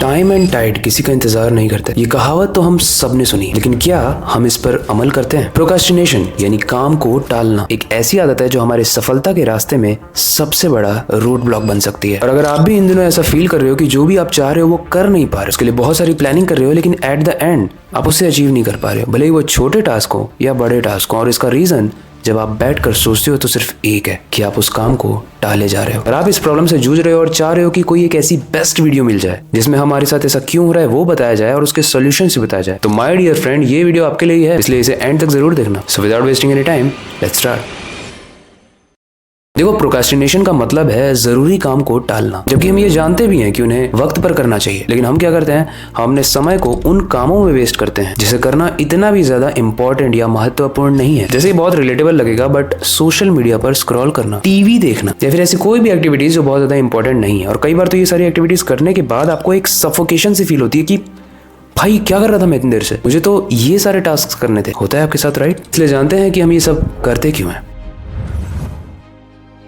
Time and Tide किसी का इंतजार नहीं करते। ये कहावत तो हम सब ने सुनी, लेकिन क्या हम इस पर अमल करते हैं? प्रोक्रास्टिनेशन यानी काम को टालना एक ऐसी आदत है जो हमारे सफलता के रास्ते में सबसे बड़ा रोड ब्लॉक बन सकती है। और अगर आप भी इन दिनों ऐसा फील कर रहे हो कि जो भी आप चाह रहे हो वो कर नहीं पा रहे, उसके लिए बहुत सारी प्लानिंग कर रहे हो, लेकिन एट द एंड आप उससे अचीव नहीं कर पा रहे हो, भले ही वो छोटे टास्क हो या बड़े टास्क हो। और इसका रीजन जब आप बैठकर सोचते हो तो सिर्फ एक है कि आप उस काम को टाले जा रहे हो। और आप इस प्रॉब्लम से जूझ रहे हो और चाह रहे हो कि कोई एक ऐसी बेस्ट वीडियो मिल जाए जिसमें हमारे साथ ऐसा क्यों हो रहा है वो बताया जाए और उसके सॉल्यूशन से बताया जाए। तो माय डियर फ्रेंड, ये वीडियो आपके लिए ही है, इसलिए इसे एंड तक जरूर देखना। So without wasting any time, let's start. देखो, प्रोक्रास्टिनेशन का मतलब है जरूरी काम को टालना, जबकि हम ये जानते भी हैं कि उन्हें वक्त पर करना चाहिए। लेकिन हम क्या करते हैं, हम अपने समय को उन कामों में वेस्ट करते हैं जिसे करना इतना भी ज्यादा इंपॉर्टेंट या महत्वपूर्ण नहीं है। जैसे बहुत रिलेटेबल लगेगा, बट सोशल मीडिया पर स्क्रॉल करना, टीवी देखना या फिर ऐसी कोई भी एक्टिविटीज जो बहुत ज्यादा इंपॉर्टेंट नहीं है। और कई बार तो ये सारी एक्टिविटीज करने के बाद आपको एक सफोकेशन सी फील होती है कि भाई क्या कर रहा था मैं इतनी देर से, मुझे तो ये सारे टास्क करने थे। होता है आपके साथ, राइट? इसलिए जानते हैं कि हम ये सब करते क्यों हैं।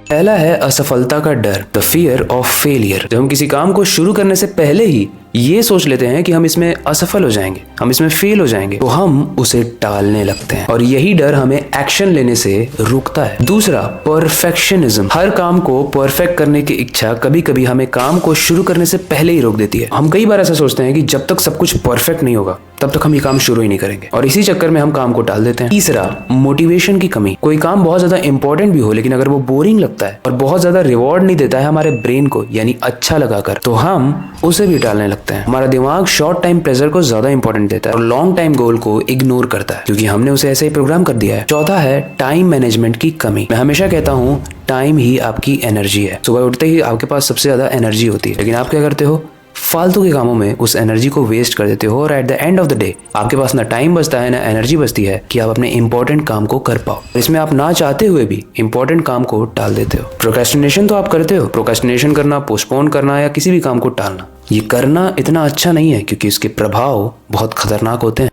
पहला है असफलता का डर, द फियर ऑफ फेलियर। जब हम किसी काम को शुरू करने से पहले ही ये सोच लेते हैं कि हम इसमें असफल हो जाएंगे, हम इसमें फेल हो जाएंगे, तो हम उसे टालने लगते हैं और यही डर हमें एक्शन लेने से रोकता है। दूसरा, परफेक्शनिज्म। हर काम को परफेक्ट करने की इच्छा कभी कभी हमें काम को शुरू करने से पहले ही रोक देती है। हम कई बार ऐसा सोचते हैं कि जब तक सब कुछ परफेक्ट नहीं होगा तब तक हम ये काम शुरू ही नहीं करेंगे, और इसी चक्कर में हम काम को टाल देते हैं। तीसरा, मोटिवेशन की कमी। कोई काम बहुत ज्यादा इंपॉर्टेंट भी हो, लेकिन अगर वो बोरिंग लगता है और बहुत ज्यादा रिवॉर्ड नहीं देता है हमारे ब्रेन को, यानी अच्छा लगाकर, तो हम उसे भी टालने लगते हैं। हमारा दिमाग शॉर्ट टाइम प्लेजर को ज्यादा इंपॉर्टेंट देता है और लॉन्ग टाइम गोल को इग्नोर करता है, क्योंकि हमने उसे ऐसे ही प्रोग्राम कर दिया है। चौथा है टाइम मैनेजमेंट की कमी। मैं हमेशा कहता हूँ, टाइम ही आपकी एनर्जी है। सुबह उठते ही आपके पास सबसे ज्यादा एनर्जी होती है, लेकिन आप क्या करते हो, फालतू के कामों में उस एनर्जी को वेस्ट कर देते हो। और at the end of the day आपके पास ना टाइम बचता है ना एनर्जी बचती है कि आप अपने इंपॉर्टेंट काम को कर पाओ। इसमें आप ना चाहते हुए भी इंपॉर्टेंट काम को टाल देते हो। प्रोक्रेस्टिनेशन तो आप करते हो। प्रोक्रेस्टिनेशन करना, पोस्टपोन करना या किसी भी काम को टालना, ये करना इतना अच्छा नहीं है, क्योंकि इसके प्रभाव बहुत खतरनाक होते हैं।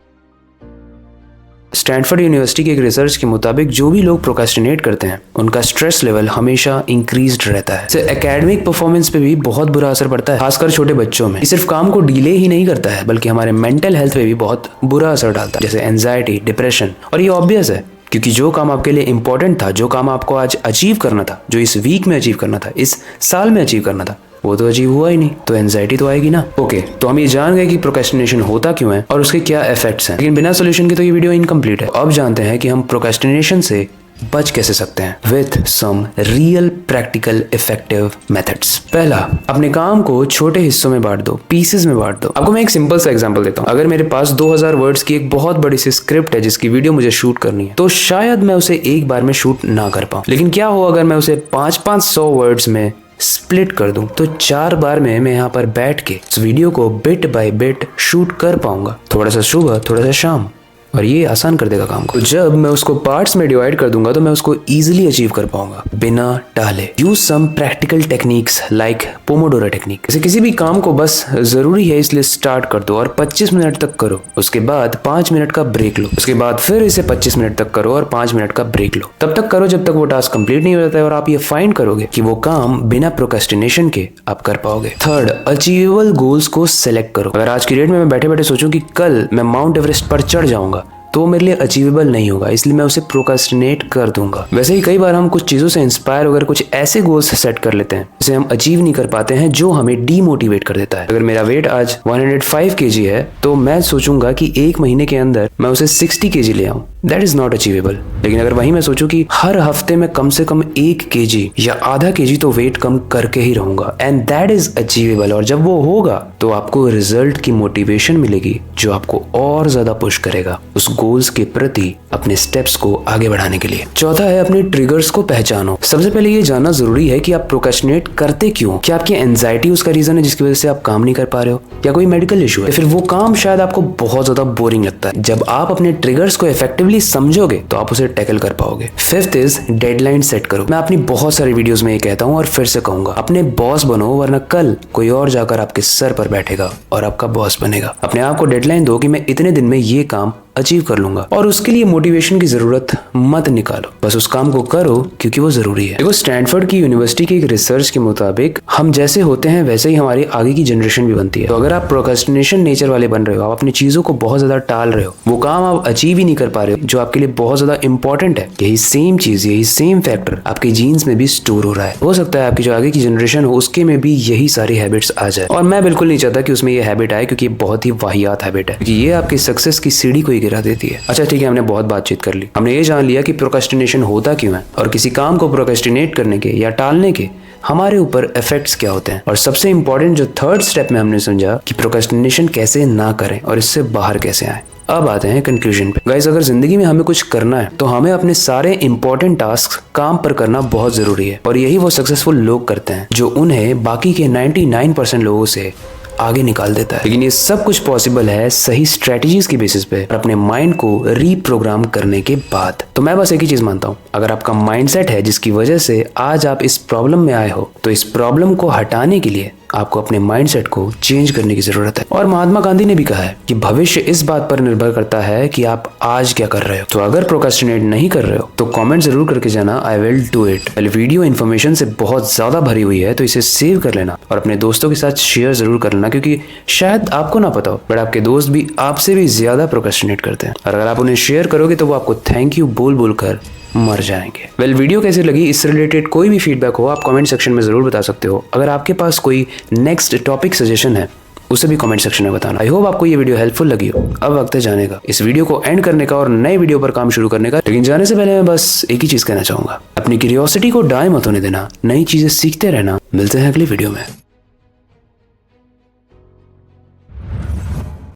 स्टैनफोर्ड यूनिवर्सिटी की एक रिसर्च के मुताबिक जो भी लोग प्रोक्रेस्टिनेट करते हैं उनका स्ट्रेस लेवल हमेशा इंक्रीज्ड रहता है। इससे एकेडमिक परफॉर्मेंस पे भी बहुत बुरा असर पड़ता है, खासकर छोटे बच्चों में। सिर्फ काम को डिले ही नहीं करता है, बल्कि हमारे मेंटल हेल्थ पे भी बहुत बुरा असर डालता है, जैसे एंजाइटी, डिप्रेशन। और ये ऑब्वियस है, क्योंकि जो काम आपके लिए इंपॉर्टेंट था, जो काम आपको आज अचीव करना था, जो इस वीक में अचीव करना था, इस साल में अचीव करना था, वो तो अचीव हुआ ही नहीं, तो एंजाइटी तो आएगी ना। ओके, तो हम ये जान गए कि प्रोक्रेस्टिनेशन होता क्यों है और उसके क्या इफेक्ट्स हैं, लेकिन बिना सोल्यूशन के तो ये वीडियो इनकम्प्लीट है। अब जानते हैं कि हम प्रोक्रेस्टिनेशन से बच कैसे सकते हैं with some real practical effective methods. पहला, अपने काम को छोटे हिस्सों में बांट दो, पीसेस में बांट दो। आपको मैं एक सिंपल सा एग्जांपल देता हूँ। अगर मेरे पास 2000 वर्ड्स की एक बहुत बड़ी सी स्क्रिप्ट है जिसकी वीडियो मुझे शूट करनी है, तो शायद मैं उसे एक बार में शूट ना कर पाऊँ। लेकिन क्या हो अगर मैं उसे 500 वर्ड्स में स्प्लिट कर दूं, तो 4 बार में मैं यहाँ पर बैठ के इस वीडियो को बिट बाय बिट शूट कर पाऊंगा। थोड़ा सा सुबह, थोड़ा सा शाम, और ये आसान कर देगा काम को। तो जब मैं उसको पार्ट्स में डिवाइड कर दूंगा तो मैं उसको इजीली अचीव कर पाऊंगा बिना टाले। Use some practical techniques like Pomodoro technique. जैसे किसी भी काम को बस जरूरी है इसलिए स्टार्ट कर दो और 25 मिनट तक करो, उसके बाद 5 मिनट का ब्रेक लो, उसके बाद फिर इसे 25 मिनट तक करो और 5 मिनट का ब्रेक लो। तब तक करो जब तक वो टास्क कंप्लीट नहीं हो जाता है और आप ये फाइंड करोगे कि वो काम बिना प्रोक्रेस्टिनेशन के आप कर पाओगे। थर्ड, अचीवेबल गोल्स को सिलेक्ट करो। अगर आज की डेट में मैं बैठे बैठे सोचूं कि कल मैं माउंट एवरेस्ट पर चढ़ जाऊंगा, तो वो मेरे लिए अचीवेबल नहीं होगा, इसलिए मैं उसे प्रोक्रेस्टिनेट कर दूंगा। वैसे ही कई बार हम कुछ चीजों से इंस्पायर होकर कुछ ऐसे गोल्स सेट कर लेते हैं जिसे हम अचीव नहीं कर पाते हैं, जो हमें डीमोटिवेट कर देता है। अगर मेरा वेट आज 105 kg है, तो मैं सोचूंगा कि एक महीने के अंदर मैं उसे 60 kg ले आऊं, दैट इज नॉट अचीवेबल। लेकिन अगर वहीं मैं सोचूं कि हर हफ्ते में कम से कम 1 kg या आधा kg तो वेट कम करके ही रहूंगा, एंड दैट इज अचीवेबल। और जब वो होगा तो आपको रिजल्ट की मोटिवेशन मिलेगी, जो आपको और ज्यादा पुश करेगा उस गोल्स के प्रति अपने स्टेप्स को आगे बढ़ाने के लिए। चौथा है, अपने ट्रिगर्स को पहचानो। सबसे पहले ये जानना जरूरी है कि आप प्रोक्रेस्टिनेट करते क्यों। क्या आपकी एंजाइटी उसका रीजन है जिसकी वजह से आप काम नहीं कर पा रहे हो, या कोई मेडिकल इशू है, फिर वो काम शायद आपको बहुत ज्यादा बोरिंग लगता है। जब आप अपने ट्रिगर्स को इफेक्टिवली समझोगे तो आप उसे टैकल कर पाओगे। फिफ्थ इज डेडलाइन सेट करो। मैं अपनी बहुत सारी वीडियोस में ये कहता हूँ और फिर से कहूंगा, अपने बॉस बनो, वरना कल कोई और जाकर आपके सर पर बैठेगा और आपका बॉस बनेगा। अपने आप को डेडलाइन दो कि मैं इतने दिन में ये काम अचीव कर लूंगा। और उसके लिए मोटिवेशन की जरूरत मत निकालो, बस उस काम को करो क्योंकि वो जरूरी है। देखो, स्टैनफोर्ड की यूनिवर्सिटी की एक रिसर्च के मुताबिक हम जैसे होते हैं वैसे ही हमारी आगे की जनरेशन भी बनती है। तो अगर आप प्रोक्रेस्टिनेशन नेचर वाले बन रहे हो, आप अपनी चीजों को बहुत ज्यादा टाल रहे हो, वो काम आप अचीव ही नहीं कर पा रहे हो जो आपके लिए बहुत ज्यादा इंपॉर्टेंट है, यही सेम चीज, यही सेम फैक्टर आपके जीन्स में भी स्टोर हो रहा है। हो सकता है आपकी जो आगे की जनरेशन हो उसके में भी यही सारी हैबिट्स आ जाए। और मैं बिल्कुल नहीं चाहता कि उसमें ये हैबिट आए, क्योंकि बहुत ही वाहियात हैबिट है, क्योंकि ये आपकी सक्सेस की सीढ़ी को ही गिरा देती है। अच्छा ठीक है, हमने बहुत बातचीत कर ली, हमने ये जान लिया कि प्रोक्रेस्टिनेशन होता क्यों है और किसी काम को प्रोक्रेस्टिनेट करने के या टालने के हमारे ऊपर इफेक्ट्स क्या होते हैं। और सबसे इंपॉर्टेंट जो थर्ड स्टेप में हमने समझा कि प्रोक्रेस्टिनेशन कैसे ना करें और इससे बाहर कैसे आए। अब आते हैं कंक्लूजन पे। गाइस, अगर जिंदगी में हमें कुछ करना है तो हमें अपने सारे इंपॉर्टेंट टास्क काम पर करना बहुत जरूरी है। और यही वो सक्सेसफुल लोग करते हैं जो उन्हें बाकी के 99% लोगों से आगे निकाल देता है। लेकिन ये सब कुछ पॉसिबल है सही स्ट्रेटजीज की बेसिस पे, अपने माइंड को रीप्रोग्राम करने के बाद। तो मैं बस एक ही चीज मानता हूँ, अगर आपका माइंडसेट है जिसकी वजह से आज आप इस प्रॉब्लम में आए हो, तो इस प्रॉब्लम को हटाने के लिए आपको अपने माइंडसेट को चेंज करने की जरूरत है। और महात्मा गांधी ने भी कहा है कि भविष्य इस बात पर निर्भर करता है कि आप आज क्या कर रहे हो। तो अगर प्रोक्रेस्टिनेट नहीं कर रहे हो तो कमेंट जरूर करके जाना, I will do it. Video information से बहुत ज्यादा भरी हुई है, तो इसे सेव कर लेना और अपने दोस्तों के साथ शेयर जरूर कर लेना, क्योंकि शायद आपको ना पता हो बट आपके दोस्त भी आपसे भी ज्यादा प्रोक्रेस्टिनेट करते हैं। और अगर आप उन्हें शेयर करोगे तो वो आपको थैंक यू बोल बोल कर मर जाएंगे। वीडियो कैसी लगी, इससे रिलेटेड कोई भी फीडबैक हो आप कमेंट सेक्शन में जरूर बता सकते हो। अगर आपके पास कोई नेक्स्ट टॉपिक सजेशन है उसे भी कमेंट सेक्शन में बताना। आई होप आपको ये वीडियो हेल्पफुल लगी हो। अब वक्त है जाने का, इस वीडियो को एंड करने का और नए वीडियो पर काम शुरू करने का। लेकिन जाने से पहले मैं बस एक ही चीज कहना चाहूंगा, अपनी क्यूरियोसिटी को डाई मत होने देना, नई चीजें सीखते रहना। मिलते हैं अगली वीडियो में।